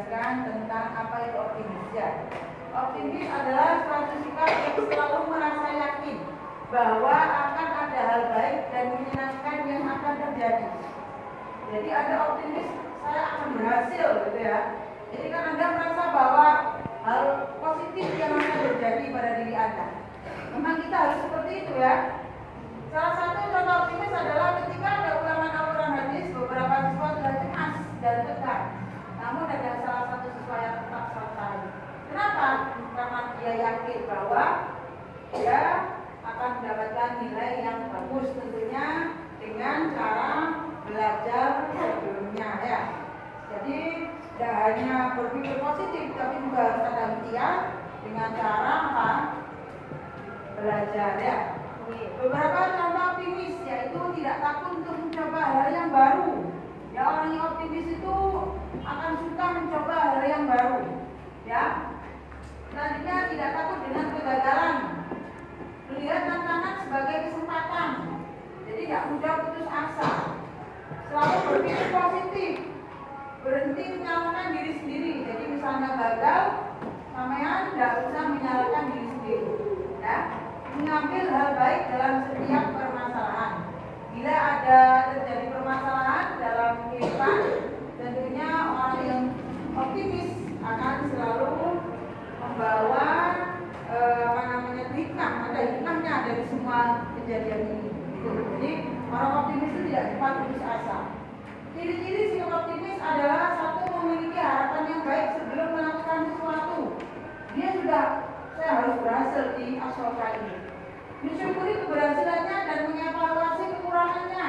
menjelaskan tentang apa itu optimis ya. Optimis adalah suatu sikap yang selalu merasa yakin bahwa akan ada hal baik dan menyenangkan yang akan terjadi. Jadi ada optimis, saya akan berhasil gitu ya. Jadi kan Anda merasa bahwa hal positif yang akan terjadi pada diri Anda. Memang kita harus seperti itu ya. Salah satu contoh optimis adalah ketika ada ulangan Al-Quran hadis, beberapa siswa sudah cemas dan tegang. Namun ada salah satu siswa yang tetap santai. Kenapa? Karena dia yakin bahwa dia akan mendapatkan nilai yang bagus, tentunya dengan cara belajar sebelumnya ya. Jadi tidak hanya berpikir positif, tapi juga harus ada ikhtiar dengan cara apa? Belajar ya. Beberapa contoh optimis yaitu tidak takut untuk mencoba hal yang baru. Ya, orang yang optimis itu akan suka mencoba hal yang baru. Ya. Selanjutnya tidak takut dengan kegagalan. Melihat tantangan sebagai kesempatan. Jadi tidak mudah putus asa. Selalu berpikir positif. Berhenti menyalahkan diri sendiri. Jadi misalnya gagal, sampean tidak usah menyalahkan diri sendiri. Ya. Mengambil hal baik dalam setiap permasalahan. Bila ada terjadi permasalahan dalam kehidupan, tentunya orang yang optimis akan selalu membawa hikmah. Ada hikmahnya dari semua kejadian ini. Jadi orang optimis itu tidak cepat putus asa. Ciri-ciri sikap optimis adalah satu, memiliki harapan yang baik sebelum melakukan sesuatu. Dia sudah, saya harus berhasil di asoka ini. Mensyukuri keberhasilannya dan mengevaluasi kekurangannya.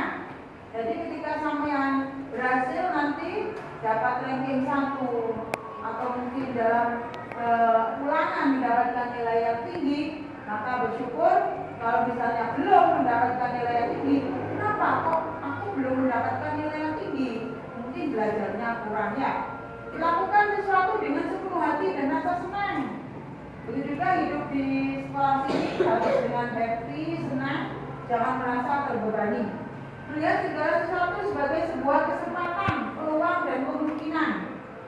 Jadi ketika sampean berhasil nanti dapat ranking 1 atau mungkin dalam ulangan mendapatkan nilai yang tinggi, maka bersyukur. Kalau misalnya belum mendapatkan nilai yang tinggi, kenapa kok aku belum mendapatkan nilai yang tinggi? Mungkin belajarnya kurang ya. Dilakukan sesuatu dengan sepenuh hati dan rasa senang. Begitu juga hidup di sekolah sini harus dengan happy, senang, jangan merasa terbebani. Melihat segala sesuatu sebagai sebuah kesempatan, peluang dan kemungkinan.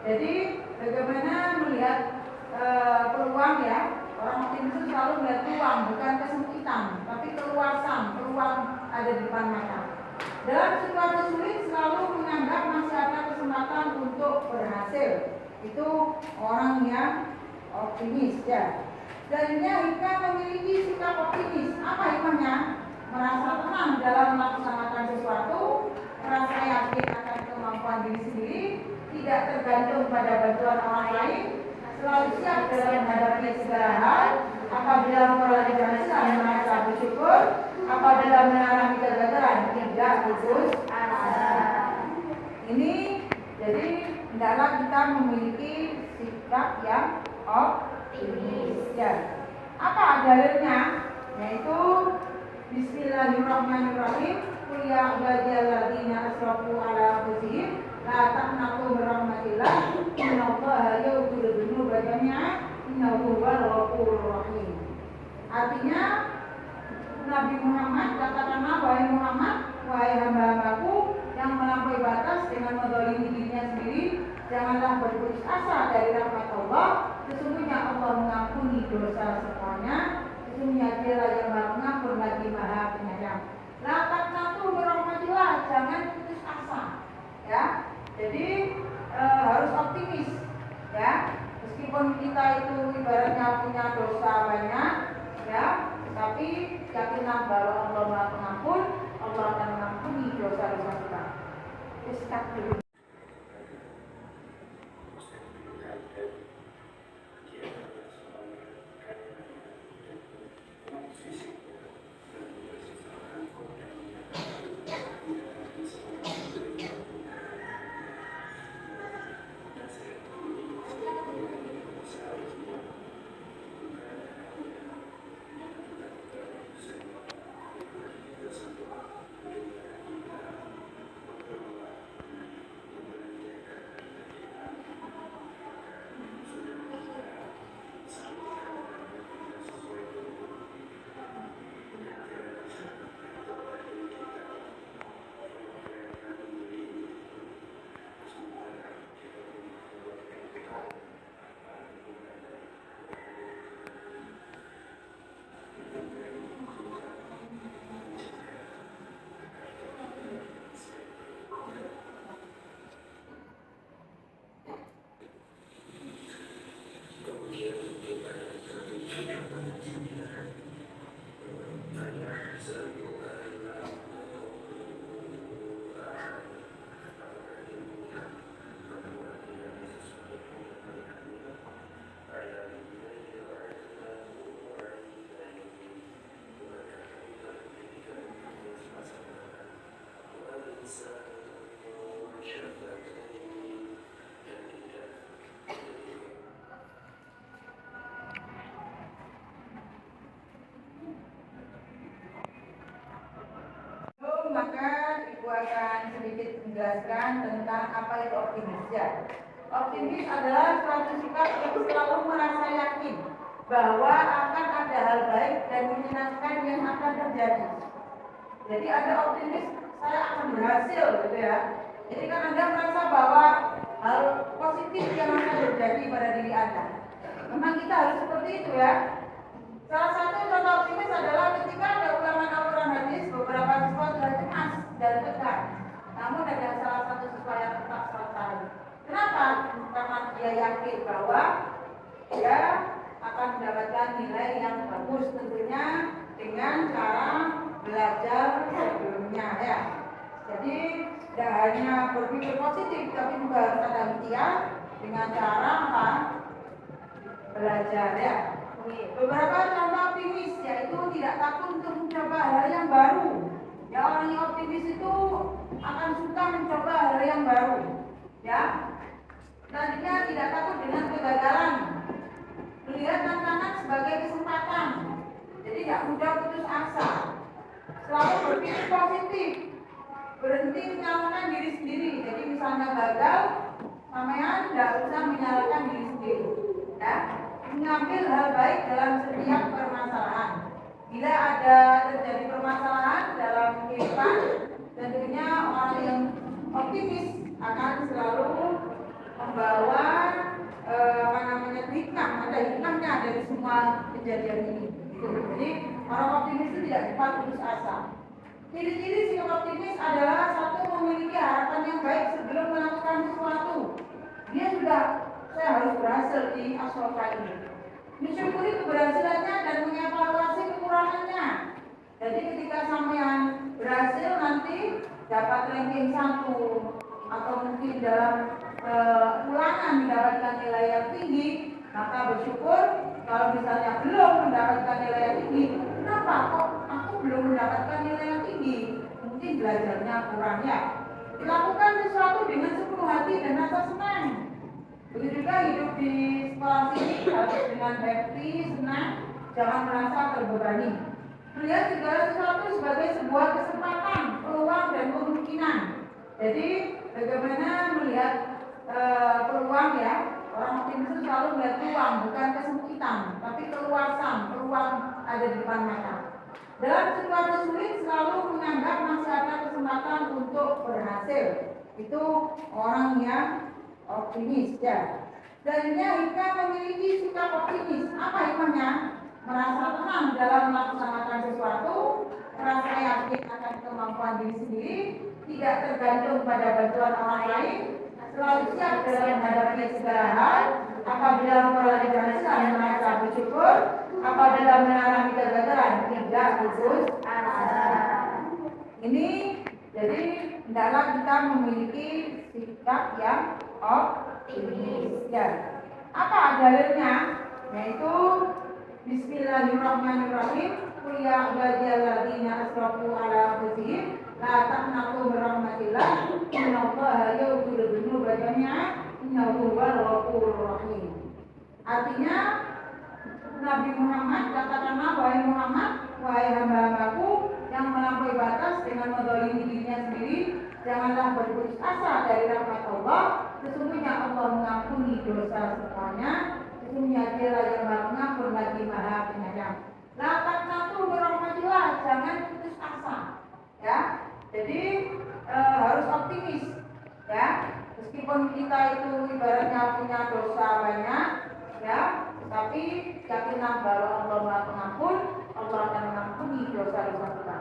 Jadi bagaimana melihat peluang ya? Orang optimis itu selalu melihat peluang, bukan kesempitan, tapi keluasan, peluang ada di depan mata. Dalam situasi sulit selalu menganggap masih ada kesempatan untuk berhasil. Itu orang yang optimis ya. Selanjutnya hikmah memiliki sikap optimis. Apa hikmahnya? Merasa tenang dalam melaksanakan sesuatu, merasa yakin akan kemampuan diri sendiri, tidak tergantung pada bantuan orang lain, selalu siap dalam menghadapi segala hal. Apabila memperoleh keberhasilan merasa bersyukur, apabila mengalami kegagalan tidak putus asa. Ini jadi hendaklah kita memiliki sikap yang optimis ya. Apa dalilnya? Yaitu Bismillahirrahmanirrahim. Qul ya ibadiyalladzina asrafu ala anfusihim la taqnatu min rahmatillah innallaha yaghfiru dzunuba jami'an innahu huwal ghafurur rahim. Artinya Nabi Muhammad, katakanlah wahai Muhammad, wahai hamba-hambaku yang melampaui batas dengan menzalimi dirinya sendiri, janganlah berputus asa dari rahmat Allah. Sesungguhnya Allah mengampuni dosa semuanya. Sesungguhnya Dialah yang Maha Pengampun lagi Maha Penyayang. La taqnatu min rahmatillah, jangan putus asa. Ya. Jadi harus optimis. Ya. Meskipun kita itu ibaratnya punya dosa banyak, ya, tapi yakinlah bahwa Allah Maha Pengampun, Allah akan mengampuni dosa-dosa kita. Ustaz dulu. menjelaskan tentang apa itu optimis ya. Optimis adalah suatu sikap yang selalu merasa yakin bahwa akan ada hal baik dan menyenangkan yang akan terjadi. Jadi ada optimis, saya akan berhasil gitu ya. Jadi kan Anda merasa bahwa hal positif yang akan terjadi pada diri Anda. Memang kita harus seperti itu ya. Salah satu contoh optimis adalah ketika ada ulangan Al-Quran hadis, beberapa siswa sudah cemas dan tegang. Namun ada salah satu siswa yang tetap selesai. Kenapa? Karena dia yakin bahwa dia akan mendapatkan nilai yang bagus, tentunya dengan cara belajar sebelumnya ya. Jadi tidak hanya berpikir positif, tapi juga harus ada ikhtiar dengan cara apa? Belajar ya. Beberapa contoh optimis yaitu tidak takut untuk mencoba hal yang baru. Ya, orang yang optimis itu akan suka mencoba hal yang baru. Ya. Selanjutnya tidak takut dengan kegagalan. Melihat tantangan sebagai kesempatan. Jadi tidak mudah putus asa. Selalu berpikir positif. Berhenti menyalahkan diri sendiri. Jadi misalnya gagal, sampean tidak usah menyalahkan diri sendiri. Ya. Mengambil hal baik dalam setiap permasalahan. Bila ada terjadi permasalahan dalam kehidupan, tentunya orang yang optimis akan selalu membawa hikmah, ada hikmahnya dari semua kejadian ini. Jadi orang optimis itu tidak cepat putus asa. Ciri-ciri sikap optimis adalah satu, memiliki harapan yang baik sebelum melakukan sesuatu. Dia sudah, saya harus berhasil di asrota ini. Mensyukuri keberhasilannya dan mengevaluasi kekurangannya. Jadi ketika sampean berhasil nanti dapat ranking 1 atau mungkin dalam ulangan mendapatkan nilai yang tinggi, maka bersyukur. Kalau misalnya belum mendapatkan nilai yang tinggi, kenapa kok aku belum mendapatkan nilai yang tinggi? Mungkin belajarnya kurang ya. Dilakukan sesuatu dengan sepenuh hati dan rasa senang. Begitu juga hidup di sekolah ini harus dengan happy, senang, jangan merasa terbebani. Melihat segala sesuatu sebagai sebuah kesempatan, peluang dan kemungkinan. Jadi bagaimana melihat peluang ya? Orang optimis itu selalu melihat peluang, bukan kesempitan, tapi keluasan, peluang ada di depan mata. Dalam situasi sulit selalu menganggap masih ada kesempatan untuk berhasil. Itu orang yang optimis ya. Selanjutnya hikmah memiliki sikap optimis. Apa hikmahnya? Merasa tenang dalam melaksanakan sesuatu, merasa yakin akan kemampuan diri sendiri, tidak tergantung pada bantuan orang lain, selalu siap dalam menghadapi segala hal. Apabila memperoleh keberhasilan merasa bersyukur, apabila mengalami kegagalan tidak putus asa. Ini jadi hendaklah kita memiliki sikap yang optimis ya. Apa dalilnya? Yaitu Bismillahirrahmanirrahim. Qul ya ibadiyalladzina asrafu ala anfusihim la taqnatu min rahmatillah innallaha yaghfiru dzunuba jami'an innahu huwal ghafurur rahim. Artinya Nabi Muhammad, katakanlah wahai Muhammad, wahai hamba-hambaku yang melampaui batas dengan menzalimi dirinya sendiri, janganlah berputus asa dari rahmat Allah. Sesungguhnya Allah mengampuni dosa semuanya. Sesungguhnya Dialah yang Maha Pengampun lagi Maha Penyayang. La taqnatu min rahmatillah, jangan putus asa. Ya. Jadi harus optimis. Ya. Meskipun kita itu ibaratnya punya dosa banyak, ya, tapi yakinlah bahwa Allah Maha Pengampun, Allah akan mengampuni dosa-dosa kita.